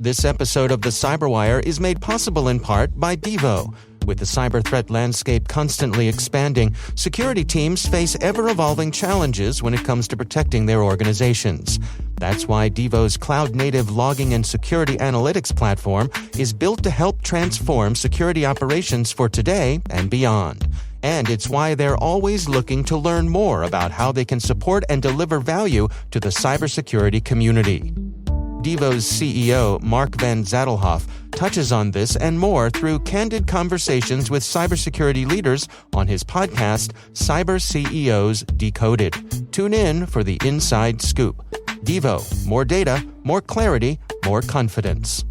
This episode of the CyberWire is made possible in part by Devo. With the cyber threat landscape constantly expanding, security teams face ever-evolving challenges when it comes to protecting their organizations. That's why Devo's cloud-native logging and security analytics platform is built to help transform security operations for today and beyond. And it's why they're always looking to learn more about how they can support and deliver value to the cybersecurity community. Devo's CEO, Mark Van Zadelhoff, touches on this and more through candid conversations with cybersecurity leaders on his podcast, Cyber CEOs Decoded. Tune in for the inside scoop. Devo, more data, more clarity, more confidence.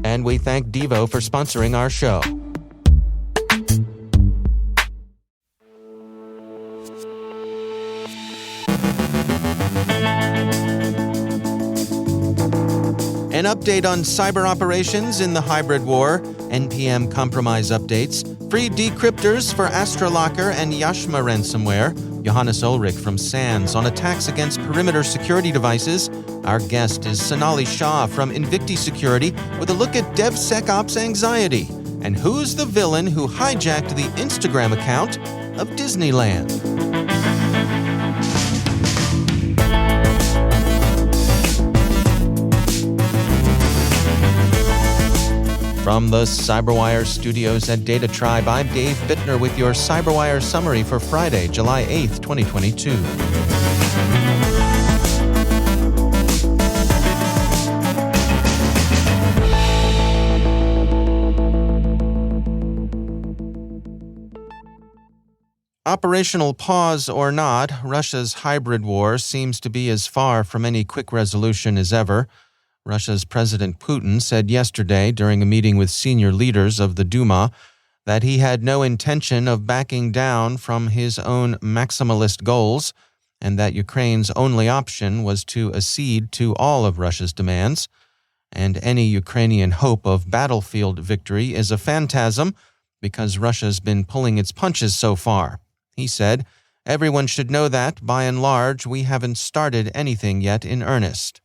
And we thank Devo for sponsoring our show. An update on cyber operations in the hybrid war, NPM compromise updates, free decryptors for AstraLocker and Yashma ransomware, Johannes Ulrich from SANS on attacks against perimeter security devices. Our guest is Sonali Shah from Invicti Security with a look at DevSecOps anxiety. And who's the villain who hijacked the Instagram account of Disneyland? From the CyberWire studios at Data Tribe, I'm Dave Bittner with your CyberWire summary for Friday, July 8th, 2022. Operational pause or not, Russia's hybrid war seems to be as far from any quick resolution as ever. Russia's President Putin said yesterday during a meeting with senior leaders of the Duma that he had no intention of backing down from his own maximalist goals and that Ukraine's only option was to accede to all of Russia's demands, and any Ukrainian hope of battlefield victory is a phantasm because Russia's been pulling its punches so far. He said, "Everyone should know that, by and large, we haven't started anything yet in earnest."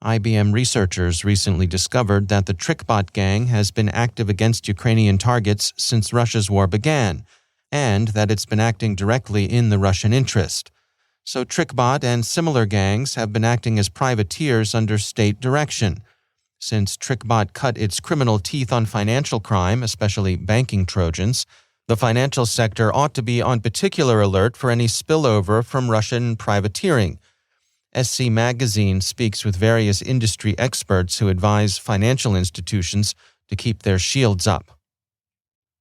IBM researchers recently discovered that the Trickbot gang has been active against Ukrainian targets since Russia's war began, and that it's been acting directly in the Russian interest. So Trickbot and similar gangs have been acting as privateers under state direction. Since Trickbot cut its criminal teeth on financial crime, especially banking Trojans, the financial sector ought to be on particular alert for any spillover from Russian privateering. SC Magazine speaks with various industry experts who advise financial institutions to keep their shields up.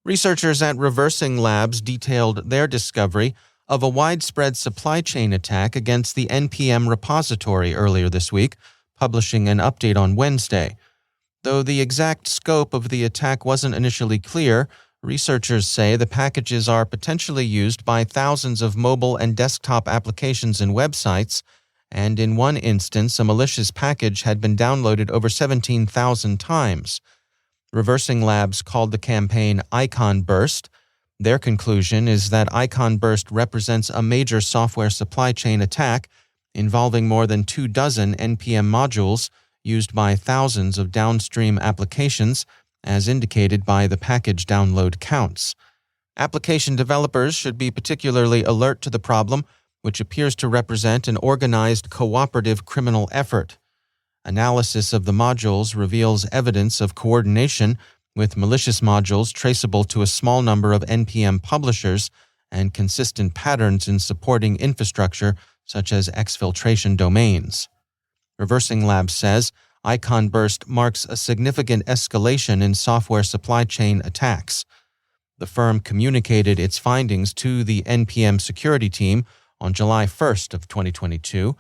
Researchers at Reversing Labs detailed their discovery of a widespread supply chain attack against the NPM repository earlier this week, publishing an update on Wednesday. Though the exact scope of the attack wasn't initially clear, researchers say the packages are potentially used by thousands of mobile and desktop applications and websites, and in one instance, a malicious package had been downloaded over 17,000 times. Reversing Labs called the campaign Icon Burst. Their conclusion is that Icon Burst represents a major software supply chain attack involving more than 24 NPM modules used by thousands of downstream applications, as indicated by the package download counts. Application developers should be particularly alert to the problem, which appears to represent an organized cooperative criminal effort. Analysis of the modules reveals evidence of coordination, with malicious modules traceable to a small number of NPM publishers and consistent patterns in supporting infrastructure such as exfiltration domains. Reversing Labs says Icon Burst marks a significant escalation in software supply chain attacks. The firm communicated its findings to the NPM security team on July 1st of 2022.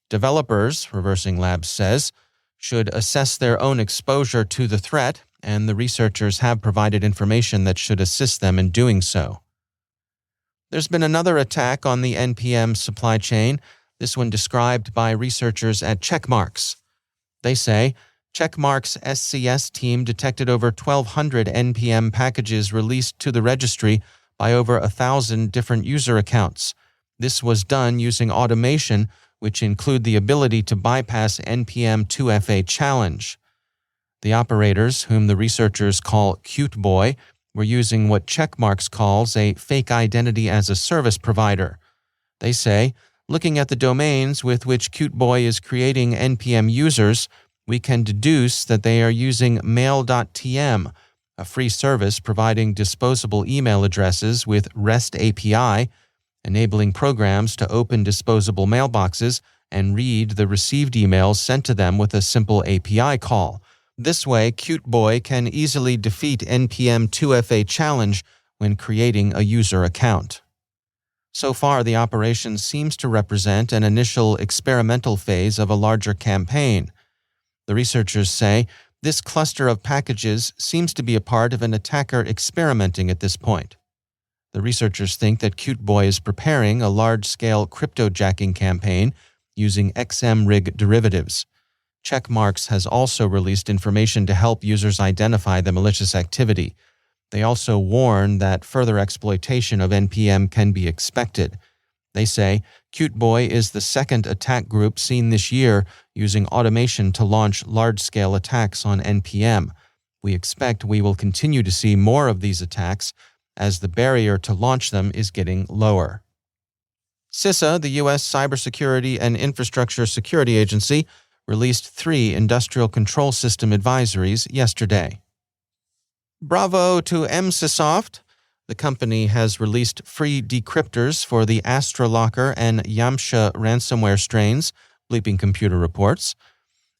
Developers, Reversing Labs says, should assess their own exposure to the threat, and the researchers have provided information that should assist them in doing so. There's been another attack on the NPM supply chain, this one described by researchers at Checkmarx. They say, Checkmarx SCS team detected over 1,200 NPM packages released to the registry by over 1,000 different user accounts. This was done using automation, which include the ability to bypass NPM 2FA challenge. The operators, whom the researchers call Cute Boy, were using what Checkmarx calls a fake identity as a service provider. They say, looking at the domains with which Cute Boy is creating NPM users, we can deduce that they are using mail.tm, a free service providing disposable email addresses with REST API, enabling programs to open disposable mailboxes and read the received emails sent to them with a simple API call. This way, Cute Boy can easily defeat NPM 2FA challenge when creating a user account. So far, the operation seems to represent an initial experimental phase of a larger campaign. The researchers say this cluster of packages seems to be a part of an attacker experimenting at this point. The researchers think that Cute Boy is preparing a large-scale cryptojacking campaign using XMRig derivatives. Checkmarx has also released information to help users identify the malicious activity. They also warn that further exploitation of NPM can be expected. They say Cute Boy is the second attack group seen this year using automation to launch large-scale attacks on NPM. We expect we will continue to see more of these attacks as the barrier to launch them is getting lower. CISA, the U.S. Cybersecurity and Infrastructure Security Agency, released 3 industrial control system advisories yesterday. Bravo to Microsoft. The company has released free decryptors for the AstraLocker and Yashma ransomware strains, BleepingComputer reports.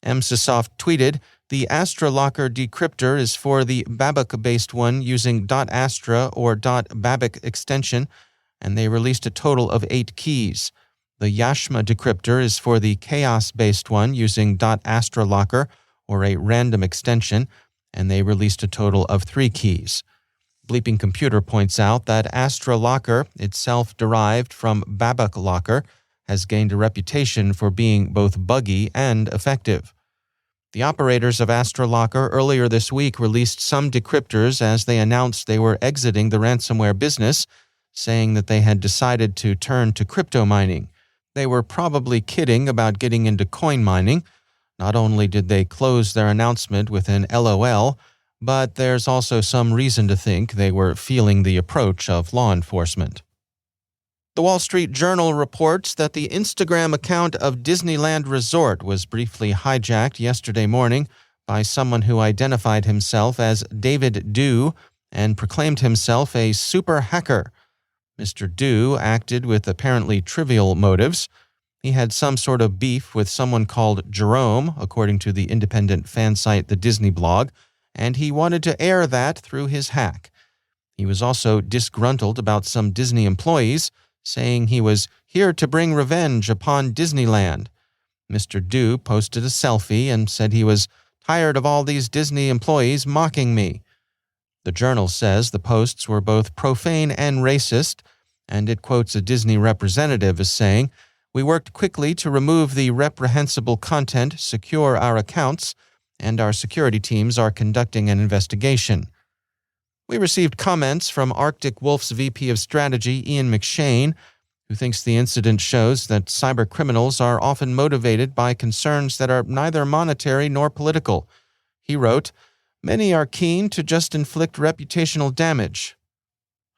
Microsoft tweeted, "The AstraLocker decryptor is for the Babak-based one using .astra or .babak extension, and they released a total of 8 keys. The Yashma decryptor is for the Chaos-based one using .astralocker or a random extension, and they released a total of 3 keys. BleepingComputer points out that AstraLocker, itself derived from BabakLocker, has gained a reputation for being both buggy and effective. The operators of AstraLocker earlier this week released some decryptors as they announced they were exiting the ransomware business, saying that they had decided to turn to crypto mining. They were probably kidding about getting into coin mining. Not only did they close their announcement with an LOL, but there's also some reason to think they were feeling the approach of law enforcement. The Wall Street Journal reports that the Instagram account of Disneyland Resort was briefly hijacked yesterday morning by someone who identified himself as David Dew and proclaimed himself a super hacker. Mr. Dew acted with apparently trivial motives. He had some sort of beef with someone called Jerome, according to the independent fan site The Disney Blog, and he wanted to air that through his hack. He was also disgruntled about some Disney employees, saying he was here to bring revenge upon Disneyland. Mr. Dew posted a selfie and said he was tired of all these Disney employees mocking me. The Journal says the posts were both profane and racist, and it quotes a Disney representative as saying, "We worked quickly to remove the reprehensible content, secure our accounts, and our security teams are conducting an investigation." We received comments from Arctic Wolf's VP of Strategy, Ian McShane, who thinks the incident shows that cybercriminals are often motivated by concerns that are neither monetary nor political. He wrote, "Many are keen to just inflict reputational damage.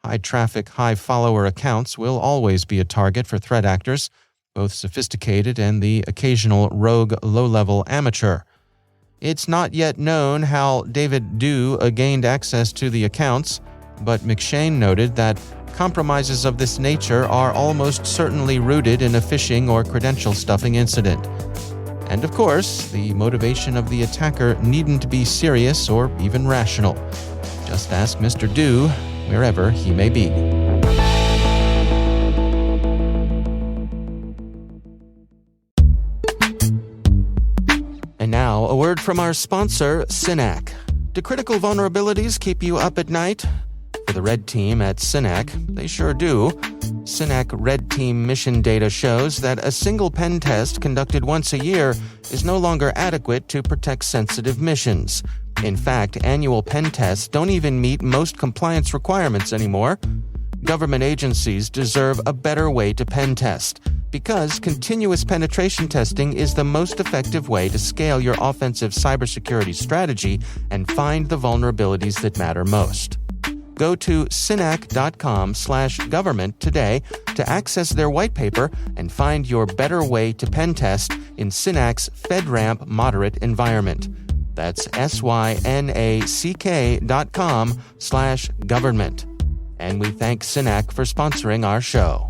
High-traffic, high-follower accounts will always be a target for threat actors, both sophisticated and the occasional rogue low-level amateur. It's not yet known how David Dew gained access to the accounts, but McShane noted that compromises of this nature are almost certainly rooted in a phishing or credential stuffing incident. And of course, the motivation of the attacker needn't be serious or even rational. Just ask Mr. Dew, wherever he may be." And now, a word from our sponsor, Synack. Do critical vulnerabilities keep you up at night? For the Red Team at Synack, they sure do. Synack Red Team mission data shows that a single pen test conducted once a year is no longer adequate to protect sensitive missions. In fact, annual pen tests don't even meet most compliance requirements anymore. Government agencies deserve a better way to pen test. Because continuous penetration testing is the most effective way to scale your offensive cybersecurity strategy and find the vulnerabilities that matter most. Go to synac.com/government today to access their white paper and find your better way to pen test in Synac's FedRAMP moderate environment. That's synack.com/government. And we thank Synac for sponsoring our show.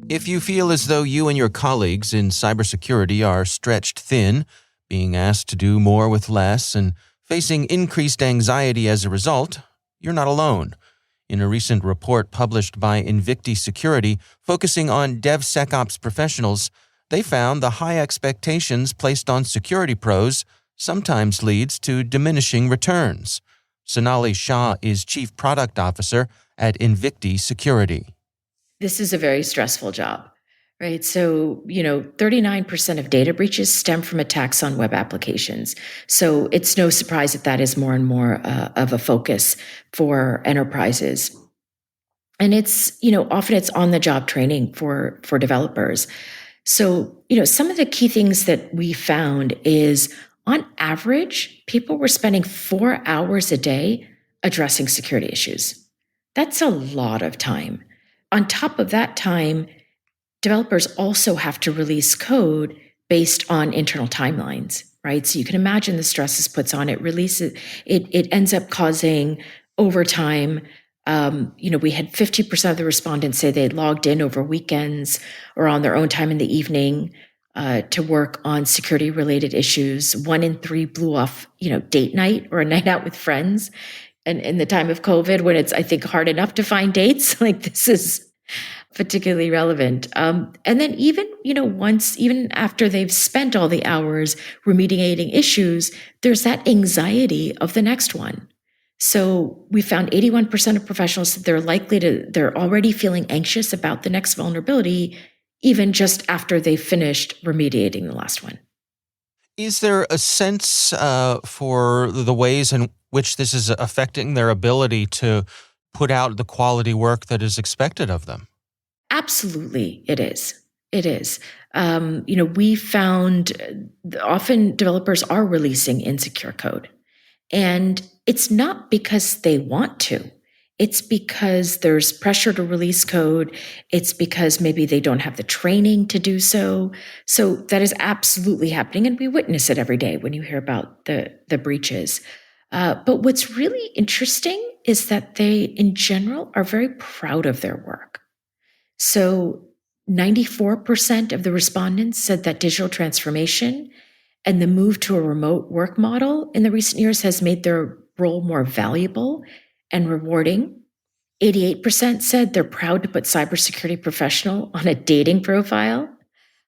If you feel as though you and your colleagues in cybersecurity are stretched thin, being asked to do more with less, and facing increased anxiety as a result, you're not alone. In a recent report published by Invicti Security focusing on DevSecOps professionals, they found the high expectations placed on security pros sometimes leads to diminishing returns. Sonali Shah is Chief Product Officer at Invicti Security. This is a very stressful job, right? So, 39% of data breaches stem from attacks on web applications. So it's no surprise that is more and more of a focus for enterprises. And it's, often it's on-the-job training for developers. So, some of the key things that we found is, on average, people were spending 4 hours a day addressing security issues. That's a lot of time. On top of that time, developers also have to release code based on internal timelines, right? So you can imagine the stress this puts on it. It ends up causing overtime. We had 50% of the respondents say they logged in over weekends or on their own time in the evening to work on security-related issues. 1 in 3 blew off, date night or a night out with friends. And in the time of COVID, when it's, I think, hard enough to find dates, like this is particularly relevant. And then even after they've spent all the hours remediating issues, there's that anxiety of the next one. So we found 81% of professionals that they're already feeling anxious about the next vulnerability, even just after they've finished remediating the last one. Is there a sense for the ways in which this is affecting their ability to put out the quality work that is expected of them? Absolutely, it is. It is. We found often developers are releasing insecure code. And it's not because they want to. It's because there's pressure to release code. It's because maybe they don't have the training to do so. So that is absolutely happening. And we witness it every day when you hear about the breaches. But what's really interesting is that they, in general, are very proud of their work. So 94% of the respondents said that digital transformation and the move to a remote work model in the recent years has made their role more valuable and rewarding. 88% said they're proud to put cybersecurity professional on a dating profile.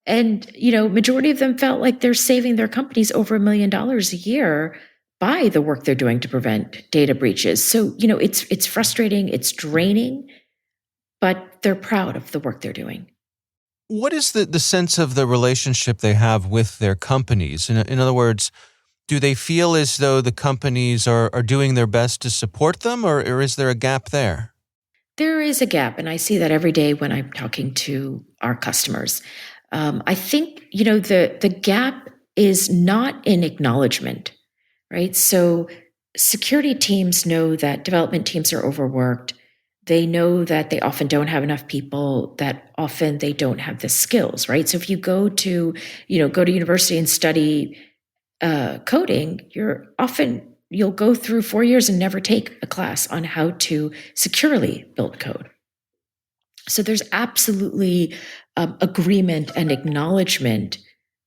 And, majority of them felt like they're saving their companies over $1 million a year by the work they're doing to prevent data breaches. So, it's frustrating, it's draining, but they're proud of the work they're doing. What is the sense of the relationship they have with their companies? In other words, do they feel as though the companies are doing their best to support them, or is there a gap there? There is a gap, and I see that every day when I'm talking to our customers. I think, the gap is not in acknowledgement, right? So security teams know that development teams are overworked. They know that they often don't have enough people, that often they don't have the skills, right? So if you go to university and study coding, you'll go through 4 years and never take a class on how to securely build code. So there's absolutely agreement and acknowledgement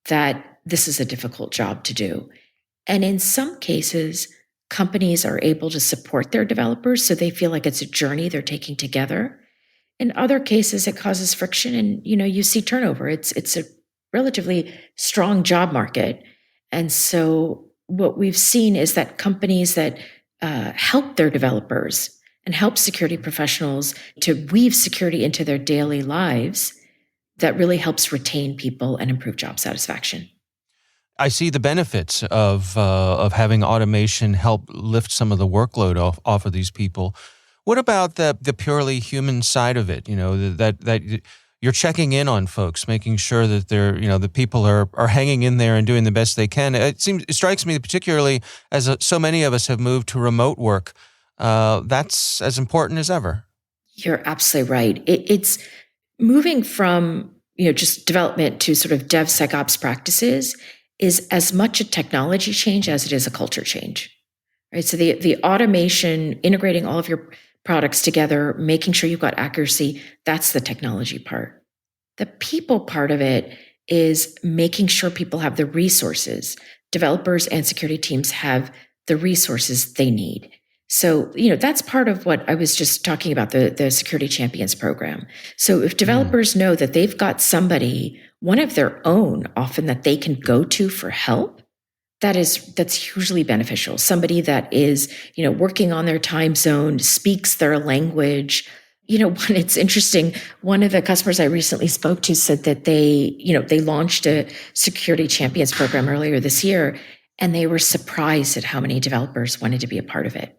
that this is a difficult job to do. And in some cases, companies are able to support their developers so they feel like it's a journey they're taking together. In other cases, it causes friction and, you see turnover. It's a relatively strong job market. And so what we've seen is that companies that help their developers and help security professionals to weave security into their daily lives, that really helps retain people and improve job satisfaction. I see the benefits of having automation help lift some of the workload off of these people. What about the purely human side of it? That you're checking in on folks, making sure that the people are hanging in there and doing the best they can. It strikes me particularly as so many of us have moved to remote work. That's as important as ever. You're absolutely right. It's moving from just development to sort of DevSecOps practices is as much a technology change as it is a culture change, right? So the automation, integrating all of your products together, making sure you've got accuracy, that's the technology part. The people part of it is making sure people have the resources. Developers and security teams have the resources they need. So, that's part of what I was just talking about, the Security Champions program. So if developers know that they've got somebody, one of their own, often that they can go to for help, that's hugely beneficial. Somebody that is, working on their time zone, speaks their language. When it's interesting, one of the customers I recently spoke to said that they launched a Security Champions program earlier this year, and they were surprised at how many developers wanted to be a part of it.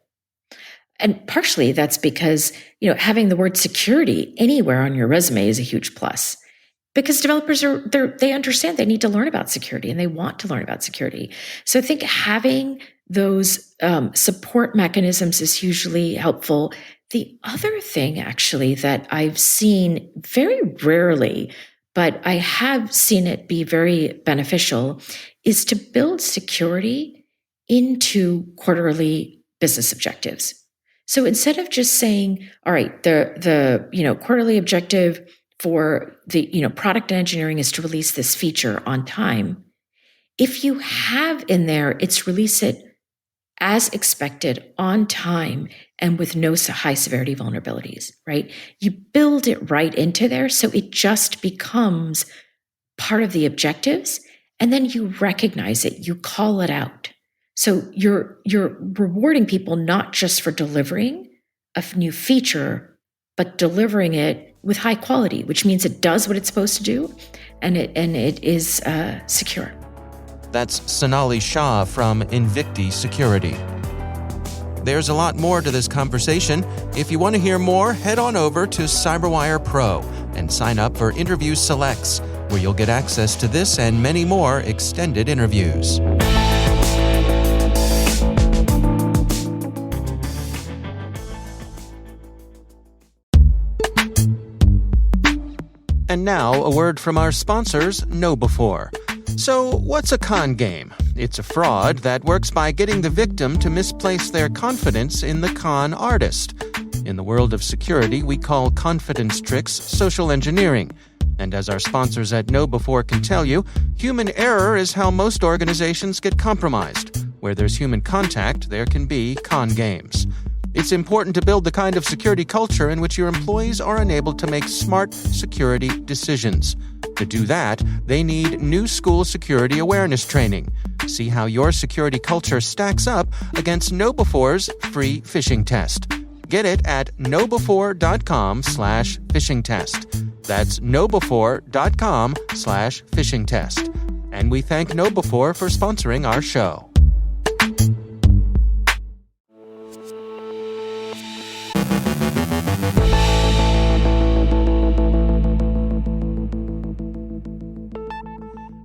And partially that's because, having the word security anywhere on your resume is a huge plus. Because developers they understand they need to learn about security and they want to learn about security. So I think having those support mechanisms is hugely helpful. The other thing actually that I've seen very rarely, but I have seen it be very beneficial, is to build security into quarterly business objectives. So instead of just saying, all right, the quarterly objective for the product engineering is to release this feature on time, if you have in there, it's release it as expected, on time, and with no high severity vulnerabilities, right? You build it right into there so it just becomes part of the objectives, and then you recognize it, you call it out. So you're rewarding people not just for delivering a new feature, but delivering it with high quality, which means it does what it's supposed to do, and it is secure. That's Sonali Shah from Invicti Security. There's a lot more to this conversation. If you want to hear more, head on over to CyberWire Pro and sign up for Interview Selects, where you'll get access to this and many more extended interviews. And now, a word from our sponsors, KnowBe4. So, what's a con game? It's a fraud that works by getting the victim to misplace their confidence in the con artist. In the world of security, we call confidence tricks social engineering. And as our sponsors at KnowBe4 can tell you, human error is how most organizations get compromised. Where there's human contact, there can be con games. It's important to build the kind of security culture in which your employees are enabled to make smart security decisions. To do that, they need new school security awareness training. See how your security culture stacks up against KnowBe4's free phishing test. Get it at knowbe4.com/phishing test. That's knowbe4.com/phishing test. And we thank KnowBe4 for sponsoring our show.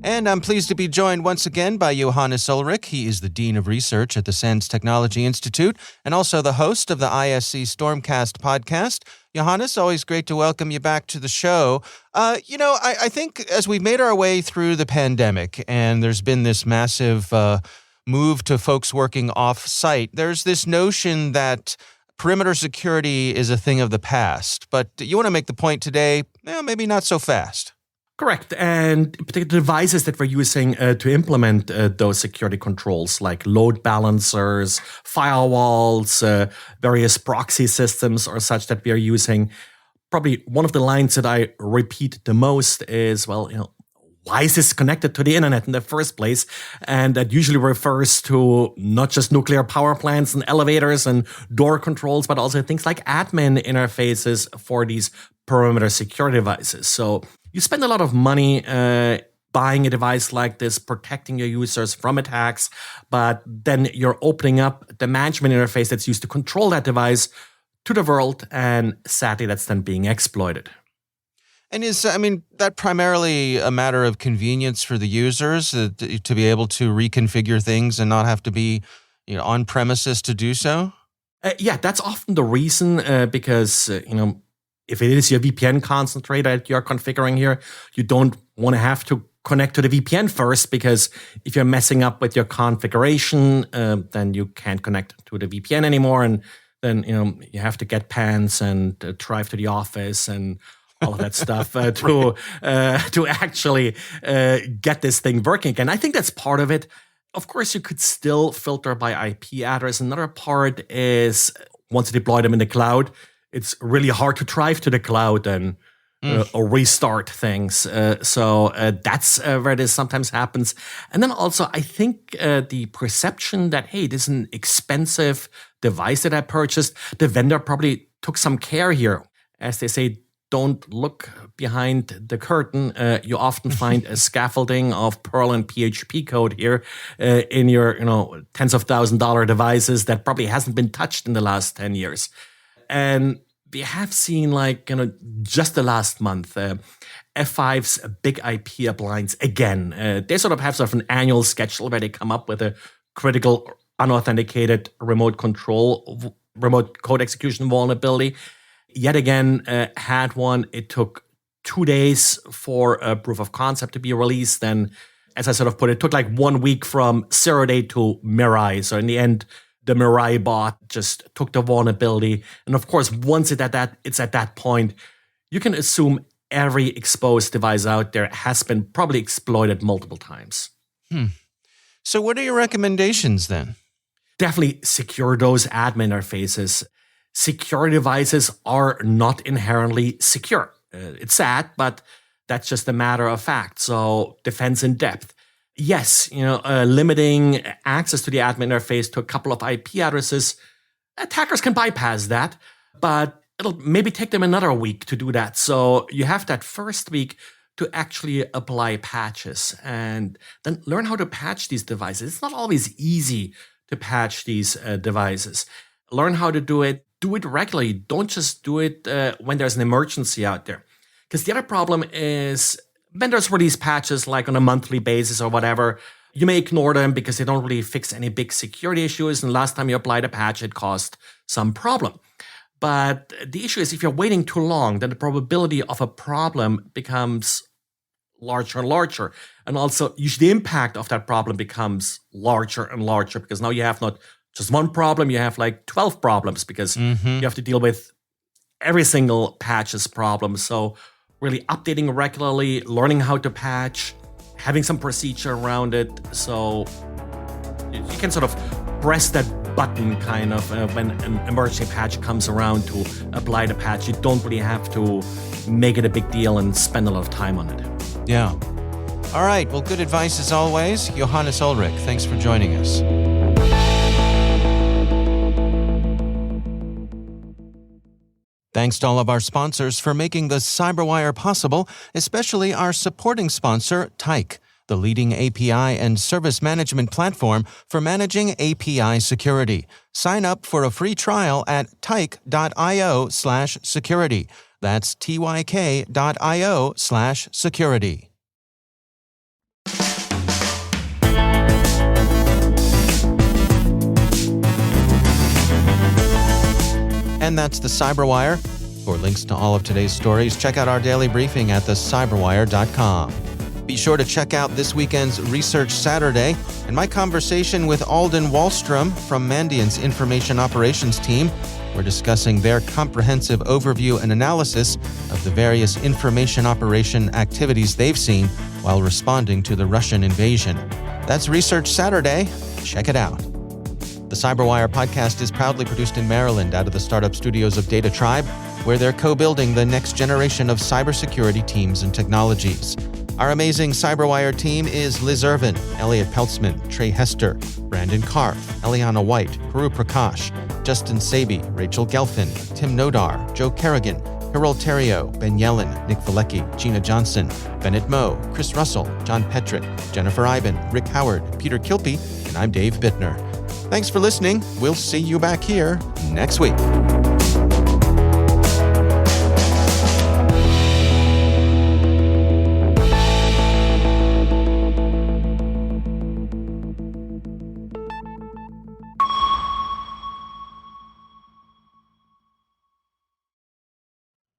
And I'm pleased to be joined once again by Johannes Ulrich. He is the Dean of Research at the SANS Technology Institute and also the host of the ISC Stormcast podcast. Johannes, always great to welcome you back to the show. I think as we've made our way through the pandemic and there's been this massive move to folks working off-site, there's this notion that perimeter security is a thing of the past. But you want to make the point today, maybe not so fast. Correct. And particular devices that we're using to implement those security controls, like load balancers, firewalls, various proxy systems or such that we are using. Probably one of the lines that I repeat the most is, why is this connected to the internet in the first place? And that usually refers to not just nuclear power plants and elevators and door controls, but also things like admin interfaces for these perimeter security devices. So you spend a lot of money buying a device like this, protecting your users from attacks, but then you're opening up the management interface that's used to control that device to the world, and sadly, that's then being exploited. And that primarily a matter of convenience for the users to be able to reconfigure things and not have to be, on premises to do so? Yeah, that's often the reason because, if it is your VPN concentrator that you're configuring here, you don't want to have to connect to the VPN first, because if you're messing up with your configuration, then you can't connect to the VPN anymore. And then, you have to get pants and drive to the office and all of that stuff to actually get this thing working again. I think that's part of it. Of course, you could still filter by IP address. Another part is once you deploy them in the cloud, it's really hard to drive to the cloud and or restart things. So that's where this sometimes happens. And then also, I think the perception that, hey, this is an expensive device that I purchased, the vendor probably took some care here. As they say, don't look behind the curtain. You often find a scaffolding of Perl and PHP code here in your, tens of $1,000 devices that probably hasn't been touched in the last 10 years. And we have seen, just the last month, F5's big IP appliance again. They sort of have an annual schedule where they come up with a critical unauthenticated remote code execution vulnerability. Yet again, had one. It took 2 days for a proof of concept to be released. And as I sort of put it, took 1 week from 0 day to Mirai. So in the end, the Mirai bot just took the vulnerability. And of course, once it's at that point, you can assume every exposed device out there has been probably exploited multiple times. So what are your recommendations then? Definitely secure those admin interfaces. Secure devices are not inherently secure. It's sad, but that's just a matter of fact. So defense in depth. Yes, limiting access to the admin interface to a couple of IP addresses, attackers can bypass that, but it'll maybe take them another week to do that. So you have that first week to actually apply patches and then learn how to patch these devices. It's not always easy to patch these devices. Learn how to do it. Do it regularly. Don't just do it when there's an emergency out there. Because the other problem is vendors release patches on a monthly basis or whatever. You may ignore them because they don't really fix any big security issues. And last time you applied a patch, it caused some problem. But the issue is if you're waiting too long, then the probability of a problem becomes larger and larger. And also, usually the impact of that problem becomes larger and larger because now you have not just one problem, you have 12 problems because you have to deal with every single patch's problem. So really updating regularly, learning how to patch, having some procedure around it. So you can sort of press that button kind of when an emergency patch comes around to apply the patch. You don't really have to make it a big deal and spend a lot of time on it. Yeah. All right. Well, good advice as always. Johannes Ulrich, thanks for joining us. Thanks to all of our sponsors for making the CyberWire possible, especially our supporting sponsor, Tyke, the leading API and service management platform for managing API security. Sign up for a free trial at tyke.io/security. That's tyk.io/security. And that's the CyberWire. For links to all of today's stories, check out our daily briefing at thecyberwire.com. Be sure to check out this weekend's Research Saturday and my conversation with Alden Wallstrom from Mandiant's Information Operations team. We're discussing their comprehensive overview and analysis of the various information operation activities they've seen while responding to the Russian invasion. That's Research Saturday. Check it out. The CyberWire podcast is proudly produced in Maryland out of the startup studios of Data Tribe, where they're co-building the next generation of cybersecurity teams and technologies. Our amazing CyberWire team is Liz Irvin, Elliot Peltzman, Trey Hester, Brandon Karff, Eliana White, Puru Prakash, Justin Sabi, Rachel Gelfin, Tim Nodar, Joe Kerrigan, Carol Terrio, Ben Yellen, Nick Valecki, Gina Johnson, Bennett Moe, Chris Russell, John Petrick, Jennifer Iben, Rick Howard, Peter Kilpie, and I'm Dave Bittner. Thanks for listening. We'll see you back here next week.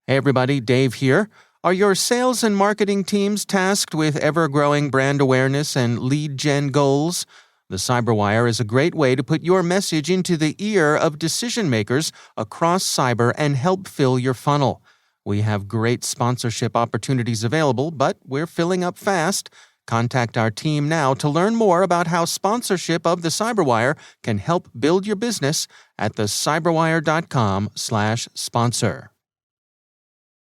Hey everybody, Dave here. Are your sales and marketing teams tasked with ever-growing brand awareness and lead gen goals? The CyberWire is a great way to put your message into the ear of decision makers across cyber and help fill your funnel. We have great sponsorship opportunities available, but we're filling up fast. Contact our team now to learn more about how sponsorship of the CyberWire can help build your business at thecyberwire.com/sponsor.